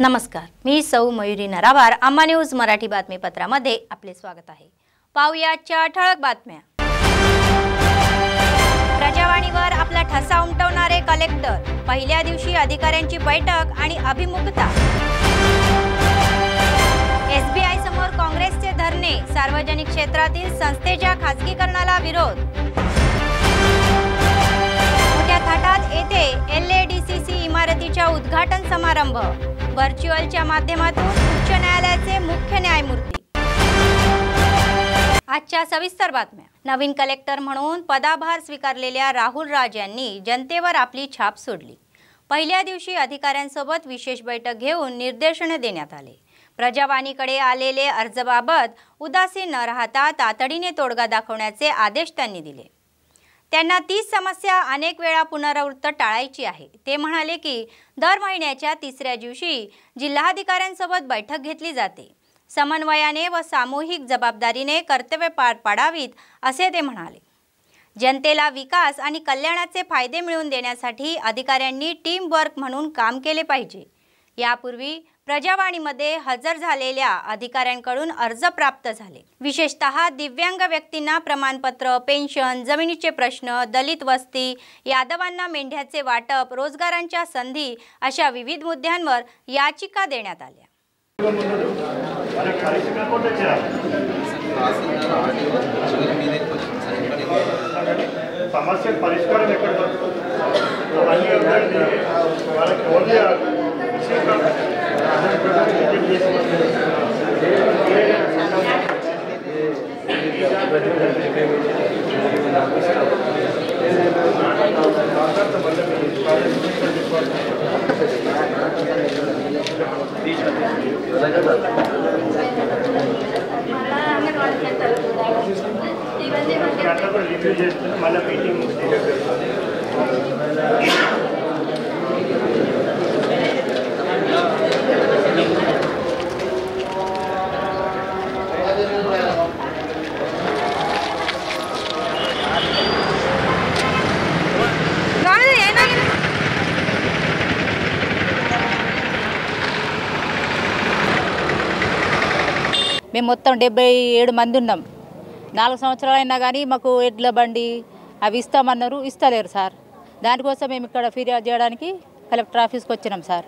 नमस्कार, मी सौ मयुरी नरावार। आम्हा न्यूज मराठी बातमीपत्रामध्ये आपले स्वागत आहे। पाहुयाच्या ठळक बातम्या। प्रजावाणीवर आपला ठसा उमटवणारे कलेक्टर, पहिल्या दिवशी अधिकाऱ्यांची बैठक आणि अभिमुखता। एसबीआय समोर काँग्रेसचे धरणे, सार्वजनिक क्षेत्रातील संस्थेच्या खासगीकरणाला विरोध। मोठ्या थाटात येथे LADCC इमारतीच्या उद्घाटन समारंभ, व्हर्च्युअलच्या माध्यमातून उच्च न्यायालयाचे मुख्य न्यायमूर्ती। आजच्या सविस्तर बातम्या। नवीन कलेक्टर म्हणून पदाभार स्वीकारलेल्या राहुल राज यांनी जनतेवर आपली छाप सोडली। पहिल्या दिवशी अधिकाऱ्यांसोबत विशेष बैठक घेऊन निर्देशने देण्यात आले। प्रजावाणीकडे आलेले अर्जाबाबत उदासीन न राहता तातडीने तोडगा दाखवण्याचे आदेश त्यांनी दिले। त्यांना तीच समस्या अनेक वेळा पुनरावृत्त टाळायची आहे। ते म्हणाले की दर महिन्याच्या तिसऱ्या दिवशी जिल्हाधिकाऱ्यांसोबत बैठक घेतली जाते। समन्वयाने व सामूहिक जबाबदारीने कर्तव्य पार पाडावीत असे ते म्हणाले। जनतेला विकास आणि कल्याणाचे फायदे मिळवून देण्यासाठी अधिकाऱ्यांनी टीम वर्क म्हणून काम केले पाहिजे। यापूर्वी प्रजावाणीमध्ये हजर झालेल्या अधिकाऱ्यांकडून अर्ज प्राप्त झाले। विशेषतः दिव्यांग व्यक्तींना प्रमाणपत्र, पेन्शन, जमिनीचे प्रश्न, दलित वस्ती, यादवांना मेंढ्याचे वाटप, रोजगारांच्या संधी अशा विविध मुद्द्यांवर याचिका देण्यात आल्या। సమస్య పరిష్కారం ఎక్కడ దొరుకుతుంది అన్ని వాళ్ళకి ఓన్లీ రివ్యూ చేస్తుంది మళ్ళీ మీటింగ్ మేము మొత్తం 77 మంది ఉన్నాం। 4 సంవత్సరాలైనా కానీ మాకు ఎడ్ల బండి అవి ఇస్తామన్నారు, ఇస్తలేరు సార్। దానికోసం మేము ఇక్కడ ఫిర్యాదు చేయడానికి కలెక్టర్ ఆఫీస్కి వచ్చినాం సార్।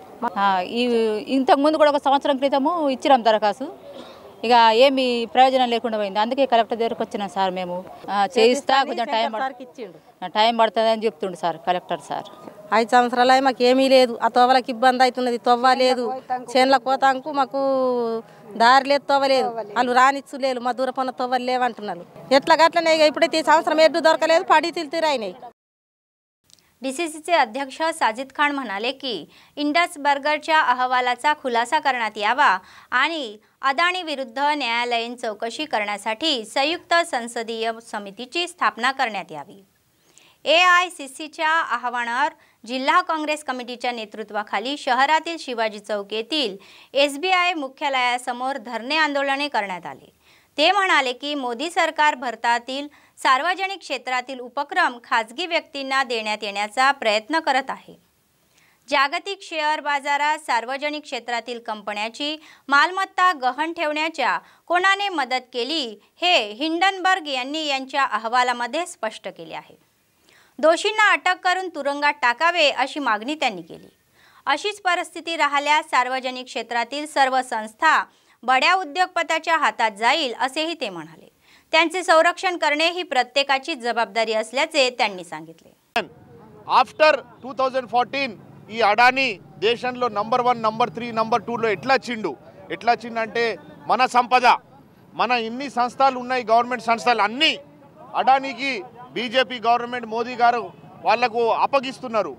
ఇంతకుముందు కూడా 1 సంవత్సరం క్రితము ఇచ్చినాం దరఖాస్తు, ఇక ఏమి ప్రయోజనం లేకుండా పోయింది। అందుకే కలెక్టర్ దగ్గరకు వచ్చినాం సార్। మేము చేయిస్తా, కొంచెం టైం పడుతుందని చెప్తుండు సార్ కలెక్టర్ సార్। 5 సంవత్సరాలు మాకు ఏమీ లేదు। ఆ తోవలకు ఇబ్బంది అవుతున్నది, తవ్వలేదు। చేన్ల కోతాంకు మాకు దారి లేదు, తవ్వలేదు। వాళ్ళు రానిచ్చులేదు, మా దూరపన్న తవ్వలు లేవంటున్నారు। ఎట్లా గట్లనే ఇప్పుడైతే ఈ సంవత్సరం ఎడ్డు దొరకలేదు, పడి తిరిగినాయి। DCCचे अध्यक्ष साजिद खान म्हणाले की इंडस बर्गरच्या अहवालाचा खुलासा करण्यात यावा आणि अदानी विरुद्ध न्यायालयीन चौकशी करण्यासाठी संयुक्त संसदीय समितीची स्थापना करण्यात यावी। AICCच्या आवाहनावर जिल्हा काँग्रेस कमिटीच्या नेतृत्वाखाली शहरातील शिवाजी चौक येथील SBI मुख्यालयासमोर धरणे आंदोलने करण्यात आले। ते म्हणाले की मोदी सरकार भारतातील सार्वजनिक क्षेत्रातील उपक्रम खाजगी व्यक्तींना देण्यात येण्याचा प्रयत्न करत आहे। जागतिक शेअर बाजारात सार्वजनिक क्षेत्रातील कंपन्यांची मालमत्ता गहन ठेवण्याच्या कोणाने मदत केली हे हिंडनबर्ग यांनी यांच्या अहवालामध्ये स्पष्ट केले आहे। दोषींना अटक करून तुरुंगात टाकावे अशी मागणी त्यांनी केली। अशीच परिस्थिती राहिल्यास सार्वजनिक क्षेत्रातील सर्व संस्था बड्या उद्योगपत्याच्या हातात जाईल असेही ते म्हणाले। त्यांचे संरक्षण करणे ही प्रत्येकाची जबाबदारी असल्याचे त्यांनी सांगितले। आफ्टर 2014 ఈ అడానీ దేశంలో నంబర్ 1, నంబర్ 3, నంబర్ 2 లో ఎట్లా చిండు అంటే మన సంపద, మన ఇన్ని సంస్థలు ఉన్నాయి, గవర్నమెంట్ సంస్థలు అన్నీ అడానీకి బీజేపీ గవర్నమెంట్ మోదీ గారు వాళ్లకు అప్పగిస్తున్నారు।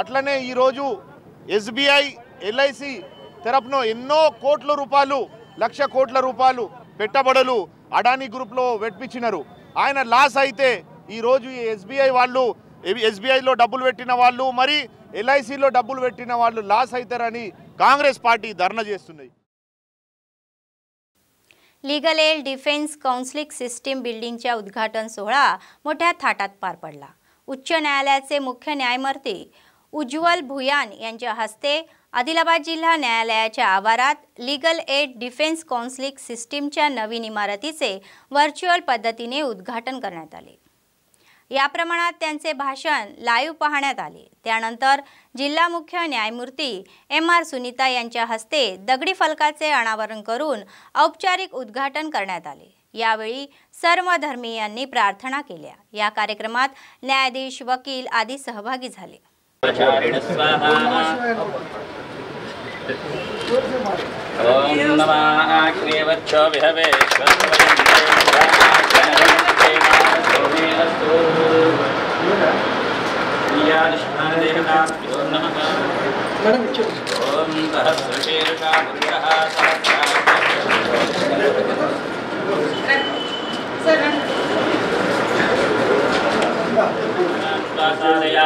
అట్లనే ఈ రోజు SBI LIC తరపున ఎన్నో కోట్ల రూపాయలు, లక్ష కోట్ల రూపాయలు పెట్టుబడులు అడానీ గ్రూప్ లో వెట్టించినారు। ఆయన లాస్ అయితే ఈ రోజు ఈ SBI వాళ్ళు, SBI లో డబ్బులు పెట్టిన వాళ్ళు మరి LIC లో డబ్బులు పెట్టిన వాళ్ళు లాస్ అవుతారని కాంగ్రెస్ పార్టీ ధర్నా చేస్తుంది। Legal aid defence counselling system बिल्डिंगच्या उद्घाटन सोहळा मोठ्या थाटात पार पडला। उच्च न्यायालयाचे मुख्य न्यायमूर्ती उज्ज्वल भुयान यांच्या हस्ते आदिलाबाद जिल्हा न्यायालयाच्या आवारात लीगल एड डिफेन्स काउन्सिलिंग सिस्टीमच्या नवीन इमारतीचे व्हर्च्युअल पद्धतीने उद्घाटन करण्यात आले। या प्रमाणात त्यांचे भाषण लाईव्ह पाहण्यात आले। त्यानंतर जिल्हा मुख्य न्यायमूर्ती MR सुनीता यांच्या हस्ते दगडी फलकाचे अनावरण करून औपचारिक उद्घाटन करण्यात आले। यावेळी सर्व धर्मीयांनी प्रार्थना केल्या। या कार्यक्रमात न्यायाधीश, वकील आदी सहभागी झाले। ओम नमः अग्निवच्छो विहवे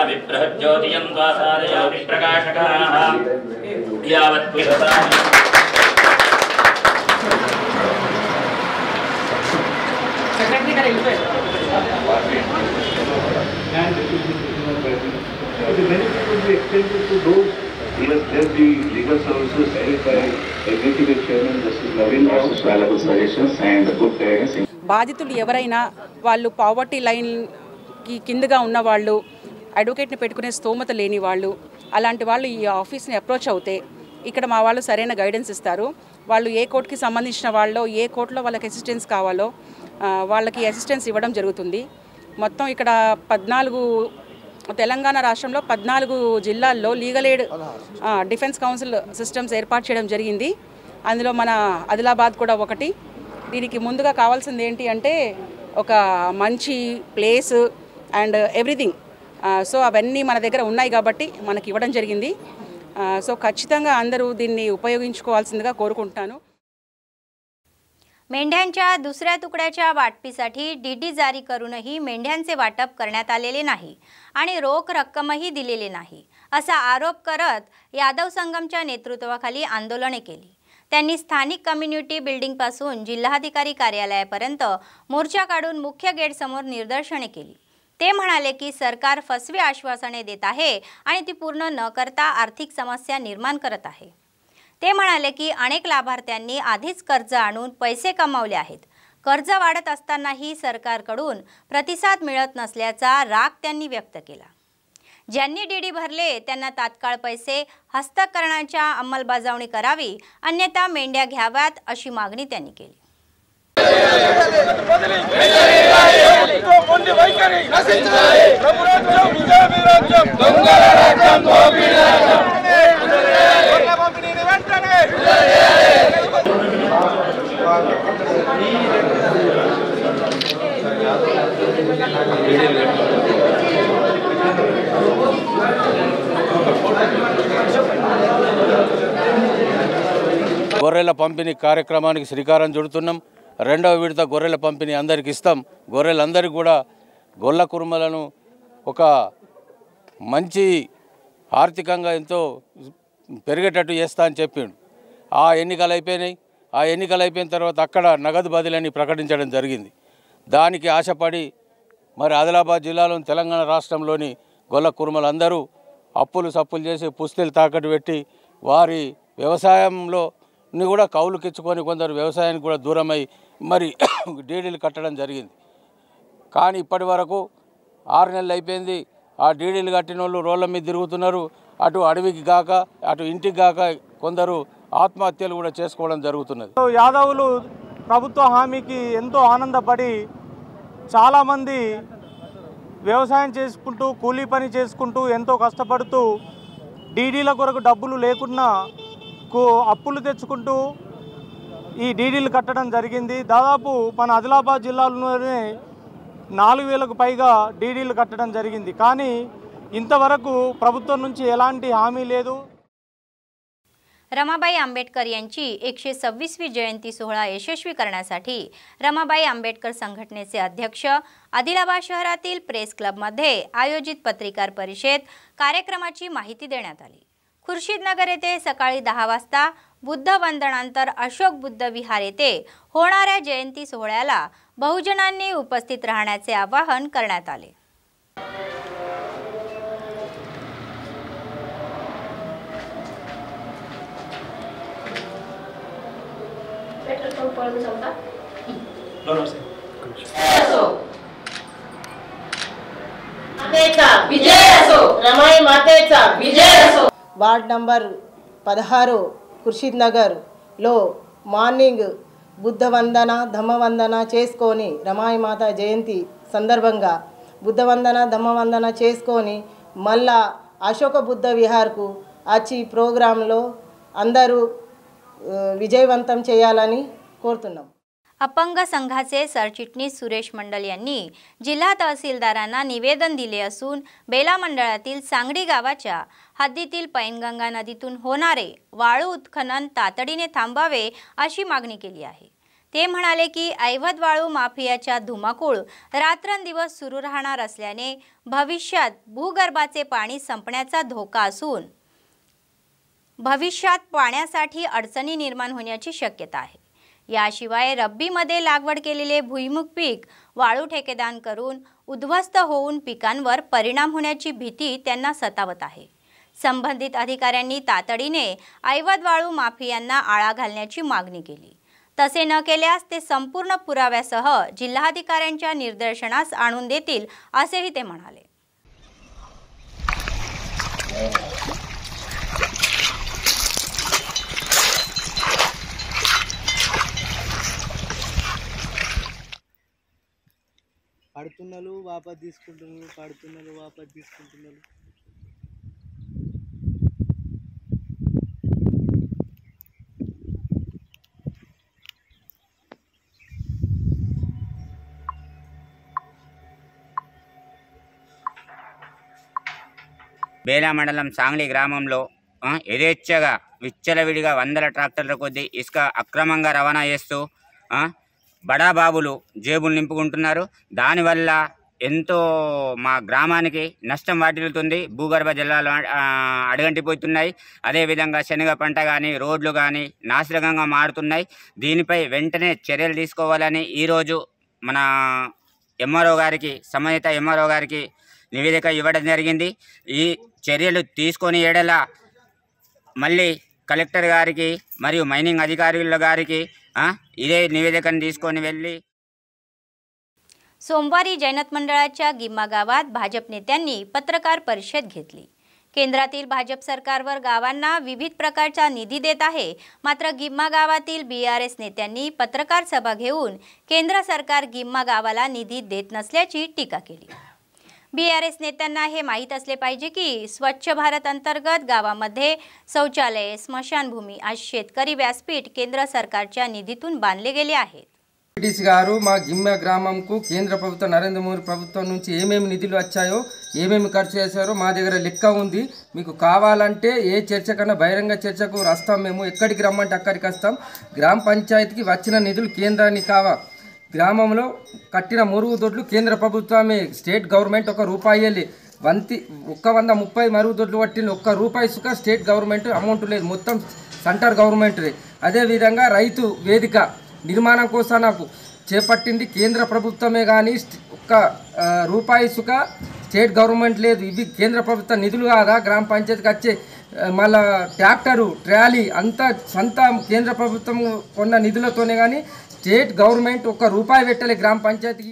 विप्रज्योतियं द्वासारया विप्रकाशकाः यावत् బాధితులు ఎవరైనా వాళ్ళు పావర్టీ లైన్కి కిందగా ఉన్న వాళ్ళు, అడ్వకేట్ని పెట్టుకునే స్తోమత లేని వాళ్ళు, అలాంటి వాళ్ళు ఈ ఆఫీస్ని అప్రోచ్ అవుతే ఇక్కడ మా వాళ్ళు సరైన గైడెన్స్ ఇస్తారు। వాళ్ళు ఏ కోర్టుకి సంబంధించిన వాళ్ళో, ఏ కోర్టులో వాళ్ళకి అసిస్టెన్స్ కావాలో వాళ్ళకి అసిస్టెన్స్ ఇవ్వడం జరుగుతుంది। మొత్తం ఇక్కడ 14 తెలంగాణ రాష్ట్రంలో 14 జిల్లాల్లో legal aid defence council systems ఏర్పాటు చేయడం జరిగింది। అందులో మన ఆదిలాబాద్ కూడా ఒకటి। దీనికి ముందుగా కావాల్సింది ఏంటి అంటే ఒక మంచి ప్లేస్ అండ్ ఎవ్రీథింగ్। సో అవన్నీ మన దగ్గర ఉన్నాయి కాబట్టి మనకి ఇవ్వడం జరిగింది। సో ఖచ్చితంగా అందరూ దీన్ని उपयोగించుకోవాల్సిందిగా కోరుకుంటున్నాను। मेंढ्यांच्या दुसऱ्या तुकड्याच्या वाटपीसाठी डीडी जारी करूनही मेंढ्यांचे वाटप करण्यात आलेले नाही आणि रोख रक्कमही दिलेली नाही असा आरोप करत यादव संगमच्या नेतृत्वाखाली आंदोलने केली। त्यांनी स्थानिक कम्युनिटी बिल्डिंग पासून जिल्हाधिकारी कार्यालयापर्यंत मोर्चा काढून मुख्य गेट समोर निदर्शने केली। ते म्हणाले की सरकार फसवी आश्वासने देत आहे आणि ती पूर्ण न करता आर्थिक समस्या निर्माण करत आहे। ते म्हणाले की अनेक लाभार्थ्यांनी आधीच कर्ज आणून पैसे कमावले आहेत। कर्ज वाढत असतानाही सरकारकडून प्रतिसाद मिळत नसल्याचा राग त्यांनी व्यक्त केला। ज्यांनी डीडी भरले त्यांना तात्काळ पैसे हस्तांतरित करण्याची अंमलबजावणी करावी, अन्यथा मेंढ्या घ्याव्यात अशी मागणी त्यांनी केली। గొర్రెల పంపిణీ కార్యక్రమానికి శ్రీకారం చుడుతున్నాం। రెండవ విడత గొర్రెల పంపిణీ అందరికి ఇస్తాం। గొర్రెలందరికీ కూడా గొల్ల కుర్మలను ఒక మంచి ఆర్థికంగా ఎంతో పెరిగేటట్టు చేస్తా అని చెప్పిండు। ఆ ఎన్నికలు అయిపోయినాయి। ఆ ఎన్నికలు అయిపోయిన తర్వాత అక్కడ నగదు బదిలీని ప్రకటించడం జరిగింది। దానికి ఆశపడి మరి ఆదిలాబాద్ జిల్లాలోని తెలంగాణ రాష్ట్రంలోని గొల్ల కుర్మలందరూ అప్పులు సప్పులు చేసి పుస్తీలు తాకట్టు పెట్టి వారి వ్యవసాయంలో కూడా కౌలుకిచ్చుకొని కొందరు వ్యవసాయానికి కూడా దూరమై మరి డీడీలు కట్టడం జరిగింది। కానీ ఇప్పటి వరకు 6 నెలలు అయిపోయింది। ఆ డీడీలు కట్టిన వాళ్ళు రోడ్ల మీద తిరుగుతున్నారు। అటు అడవికి గాక అటు ఇంటికి గాక కొందరు ఆత్మహత్యలు కూడా చేసుకోవడం జరుగుతున్నది। యాదవులు ప్రభుత్వ హామీకి ఎంతో ఆనందపడి చాలామంది వ్యవసాయం చేసుకుంటూ కూలీ పని చేసుకుంటూ ఎంతో కష్టపడుతూ డీడీల కొరకు డబ్బులు లేకున్నా అప్పులు తెచ్చుకుంటూ ఈ డీడీలు కట్టడం జరిగింది। దాదాపు మన ఆదిలాబాద్ జిల్లాలోనే 4000కు పైగా డీడీలు కట్టడం జరిగింది। కానీ ఇంతవరకు ప్రభుత్వం నుంచి ఎలాంటి హామీ లేదు। रमाबाई आंबेडकर यांची 126वी जयंती सोहळा यशस्वी करण्यासाठी रमाबाई आंबेडकर संघटनेचे अध्यक्ष आदिलाबाद शहरातील प्रेस क्लबमध्ये आयोजित पत्रकार परिषद कार्यक्रमाची माहिती देण्यात आली। खुर्शीदनगर येथे सकाळी 10 वाजता बुद्ध वंदनानंतर अशोक बुद्ध विहार येथे होणाऱ्या जयंती सोहळ्याला बहुजनांनी उपस्थित राहण्याचे आवाहन करण्यात आले। पेट्रोल पंप पळून जाऊ का? मातेचा विजय असो, रमाई मातेचा विजय असो. వార్డ్ నంబర్ 16 ఖుర్షీద్ నగర్లో మార్నింగ్ బుద్ధ వందన ధమ్మ వందన చేసుకొని రమాయి మాత జయంతి సందర్భంగా బుద్ధ వందన ధమ్మ వందన చేసుకొని మళ్ళా అశోక బుద్ధ విహార్కు వచ్చి ప్రోగ్రాంలో అందరూ విజయవంతం చేయాలని కోరుతున్నాం. अपंग संघाचे सरचिटणीस सुरेश मंडल यांनी जिल्हा तहसीलदारांना निवेदन दिले असून बेला मंडळातील सांगडी गावाच्या हद्दीतील पैनगंगा नदीतून होणारे वाळू उत्खनन तातडीने थांबावे अशी मागणी केली आहे. ते म्हणाले की ऐवद वाळू माफियाच्या धुमाकूळ रात्रंदिवस सुरू राहणार असल्याने भविष्यात भूगर्भाचे पाणी संपण्याचा धोका असून भविष्यात पाण्यासाठी अडचणी निर्माण होण्याची शक्यता आहे. याशिवाय रब्बीमध्ये लागवड केलेले भुईमुग पीक वाळू ठेकेदार करून उद्ध्वस्त होऊन पिकांवर परिणाम होण्याची भीती त्यांना सतावत आहे. संबंधित अधिकाऱ्यांनी तातडीने ऐवद वाळू माफियांना आळा घालण्याची मागणी केली. तसे न केल्यास ते संपूर्ण पुराव्यासह जिल्हाधिकाऱ्यांच्या निदर्शनास आणून देतील असेही ते म्हणाले. పడుతున్నారు వాపస్ తీసుకుంటున్నారు, పడుతున్నారు వాపస్ తీసుకుంటున్నారు. బేలా మండలం సాంగ్లీ గ్రామంలో యథేచ్ఛగా విచ్చలవిడిగా వందల ట్రాక్టర్ల కొద్దీ ఇసుక అక్రమంగా రవాణా చేస్తూ బడాబాబులు జేబులు నింపుకుంటున్నారు. దానివల్ల ఎంతో మా గ్రామానికి నష్టం వాటిల్లుతుంది. భూగర్భ జలాలు అడుగంటిపోతున్నాయి. అదేవిధంగా శనగ పంట కానీ రోడ్లు కానీ నాశనకంగా మారుతున్నాయి. దీనిపై వెంటనే చర్యలు తీసుకోవాలని ఈరోజు మన ఎంఆర్ఓ గారికి సంబంధిత ఎంఆర్ఓ గారికి నివేదిక ఇవ్వడం జరిగింది. ఈ చర్యలు తీసుకొని ఏడల మళ్ళీ కలెక్టర్ గారికి మరియు మైనింగ్ అధికారుల గారికి इदे निवेदन తీసుకొని వెళ్ళి सोमवारी जैनत मंडळाच्या गिम्मा गावात भाजप नेत्यांनी पत्रकार परिषद घेतली. केंद्रातील भाजप सरकारवर गावांना विविध प्रकारचा निधी देत आहे. मात्र गिम्मा गावातील बीआरएस नेत्यांनी पत्रकार सभा घेऊन केंद्र सरकार गिम्मा गावाला निधी देत नसल्याची टीका केली. बीआरएस नेत्यांना हे माहीत असले पाहिजे की स्वच्छ भारत अंतर्गत गावामध्ये शौचालय, स्मशानभूमी आज शेतकरी व्यासपीठ केंद्र सरकारच्या निधीतून बांधले गेले आहेत. डीसी గారు మా గిమ్మ గ్రామంకు కేంద్ర ప్రభుత్వం నరేంద్ర మోదీ ప్రభుత్వం నుంచి ఏమేమి నిధులు వచ్చాయో ఏమేమి ఖర్చు చేశారో మా దగ్గర లెక్క ఉంది. మీకు కావాలంటే ఏ చర్చ కన్నా బహిరంగ చర్చకు వస్తాం. మేము ఎక్కడికి రమ్మంటే అక్కడికి వస్తాం. గ్రామ పంచాయతీకి వచ్చిన నిధులు కేంద్రానికి కావా. గ్రామంలో కట్టిన మరుగుదొడ్లు కేంద్ర ప్రభుత్వమే, స్టేట్ గవర్నమెంట్ ₹1 130 మరుగుదొడ్లు కట్టిన ₹1 సుఖ స్టేట్ గవర్నమెంట్ అమౌంట్ లేదు, మొత్తం సెంటర్ గవర్నమెంట్దే. అదేవిధంగా రైతు వేదిక నిర్మాణం కోసం నాకు చేపట్టింది కేంద్ర ప్రభుత్వమే, కానీ ₹1 సుఖ స్టేట్ గవర్నమెంట్ లేదు. ఇవి కేంద్ర ప్రభుత్వ నిధులు కాదా? గ్రామ పంచాయతీకి వచ్చే మళ్ళా ట్రాక్టరు ట్రాలీ అంతా సొంత కేంద్ర ప్రభుత్వం కొన్న నిధులతోనే, కానీ स्टेट गवर्नमेंट ₹1 भेटले ग्राम पंचायती.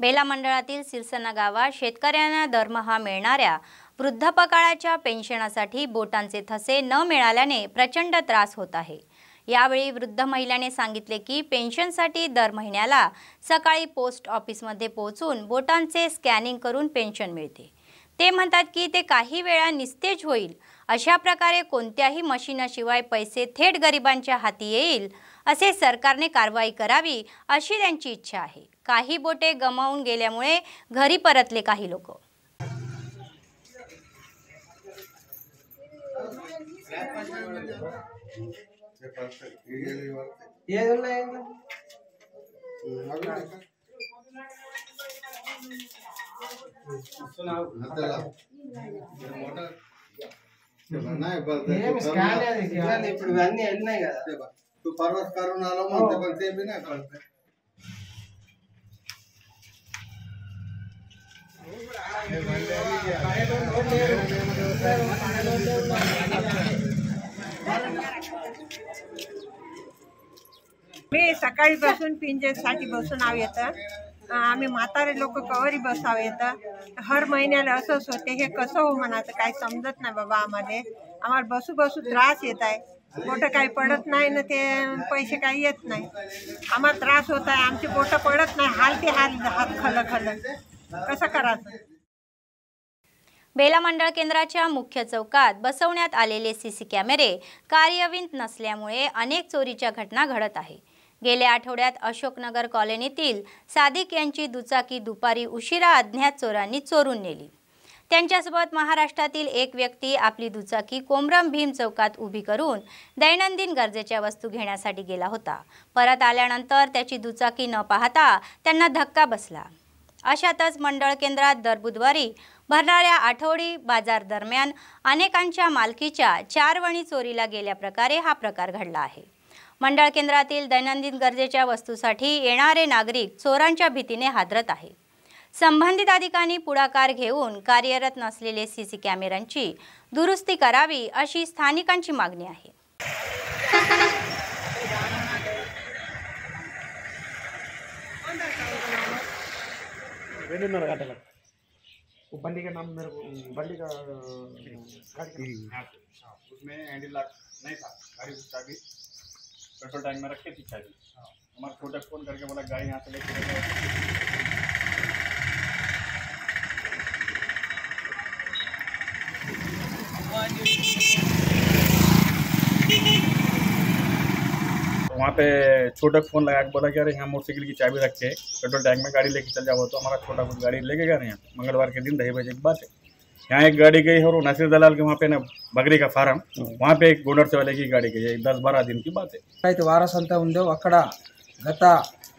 बेला मंडळातील सिरसना गावात शेतकऱ्यांना दरमहा मिळणाऱ्या वृद्धापकाळाच्या पेन्शनासाठी बोटांचे ठसे न मिळाल्याने प्रचंड त्रास होत आहे. यावेळी वृद्ध महिलेने सांगितले की पेन्शनसाठी दर महिन्याला सकाळी पोस्ट ऑफिसमध्ये पोहोचून बोटांचे स्कॅनिंग करून पेन्शन मिळते. ते म्हणतात की ते काही वेळा निस्तेज होईल. अशा प्रकारे कोणत्याही मशीनाशिवाय पैसे थेट गरिबांच्या हाती येईल असे सरकारने कारवाई करावी अशी त्यांची इच्छा आहे. काही बोटे गमावून गेल्यामुळे घरी परतले काही लोक. ఇప్పుడు ఇవన్నీ వెళ్ళినాయి కదా, పర్వత కరుణాలో మంచి చెప్పినా मी सकाळी बसून पिंजेसाठी बसून आव येतं आम्ही म्हातारे लोक कवरी बसावं येतं हर महिन्याला असंच होते हे कसं हो म्हणाचं काही समजत नाही बाबा आम्हाला बसू बसू त्रास येत आहे बोटं काही पडत नाही ना ते पैसे काही येत नाही आम्हाला त्रास होत आहे आमची बोटं पडत नाही हालते हात खल कसं करायचं बेला मंडळ केंद्राच्या मुख्य चौकात बसवण्यात आलेले सीसी कॅमेरे कार्यान्वित नसल्यामुळे अनेक चोरीच्या घटना घडत आहे। गेल्या आठवड्यात अशोकनगर कॉलनीतील सादिक यांची दुचाकी दुपारी उशिरा अज्ञात चोरांनी चोरून नेली। त्यांच्यासोबत महाराष्ट्रातील एक व्यक्ती आपली दुचाकी कोमरम भीम चौकात उभी करून दैनंदिन गरजेच्या वस्तू घेण्यासाठी गेला होता। परत आल्यानंतर त्याची दुचाकी न पाहता त्यांना धक्का बसला। अशातच मंडळ केंद्रात दर बुधवारी भरणाऱ्या आठवडी बाजार दरम्यान अनेकांच्या मालकीच्या 4 वणी चोरीला गेल्या प्रकारे हा प्रकार घडला आहे। मंडळ केंद्रातील दैनंदिन गरजेच्या वस्तूसाठी येणारे नागरिक चोरांच्या भीतीने हादरत आहे। संबंधित अधिकाऱ्यांनी पुढाकार घेऊन कार्यरत नसलेले सीसी कॅमेऱ्यांची दुरुस्ती करावी अशी स्थानिकांची मागणी आहे। वो बंडी का नाम मेरे को बंडी का गाड़ी उसमें हैंडल लॉक नहीं था गाड़ी की चाबी पेट्रोल टैंक में रखी थी चाबी हमारा छोटा फोन करके बोला गाड़ी यहाँ से लेके वहाँ पे छोटा फोन लगा के बोला कि अरे यहाँ मोटरसाइकिल की चाबी रख के पेट्रोल टैंक में गाड़ी लेके चल जाओ तो हमारा छोटा कुछ गाड़ी लेके गया नहीं मंगलवार के दिन 2 बजे की बात है। यहाँ एक गाड़ी गई और नसीर दलाल के वहाँ पे ना बकरी का फार्म वहाँ पे एक गोडर वाले की गाड़ी गई 10-12 दिन की बात है। అయితే వారసంతా ఉందో అక్కడ గత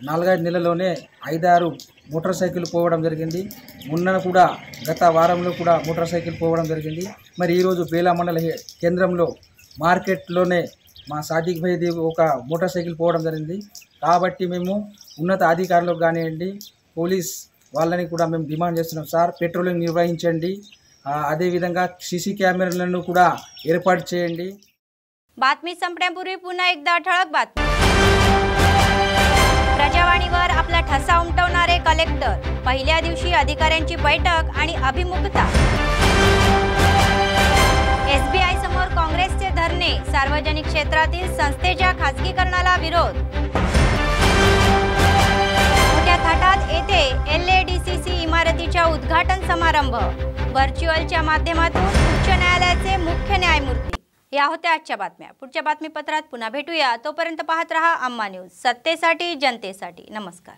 4-5 నెలల్లోనే 5-6 మోటార్ సైకిల్ పోవడం జరిగింది। మొన్న కూడా గత వారంలో కూడా మోటార్ సైకిల్ పోవడం జరిగింది। మరి ఈరోజు బేలా మండల కేంద్రంలో మార్కెట్లోనే మా సాదిక్ భాయ్ దేవ్ ఒక మోటార్ సైకిల్ పోవడం జరిగింది। కాబట్టి మేము ఉన్నత అధికారులకు కానివ్వండి పోలీస్ వాళ్ళని కూడా మేము డిమాండ్ చేస్తున్నాం సార్ పెట్రోలింగ్ నిర్వహించండి అదేవిధంగా सीसी कॅमेऱ्याలను కూడా ఏర్పాటు చేయండి। बातमी संपण्यापूर्वी पुन्हा एकदा ठळक बातमी। प्रजावाणीवर आपला ठसा उमटवणारे कलेक्टर पहिल्या दिवशी अधिकाऱ्यांची बैठक आणि अभिमुखता। एसबीआय समोर काँग्रेसचे धरणे सार्वजनिक क्षेत्रातील संस्थेच्या खासगीकरणाला विरोध। मोठ्या थाटात येथे LADCC इमारतीच्या उद्घाटन समारंभ व्हर्च्युअलच्या माध्यमातून उच्च न्यायालयाचे मुख्य न्यायमूर्ती। या होत्या आजच्या बातम्या। पुढच्या बातमीपत्रात पुन्हा भेटूया। तोपर्यंत पाहत रहा अम्मा न्यूज, सत्तेसाठी जनतेसाठी। नमस्कार।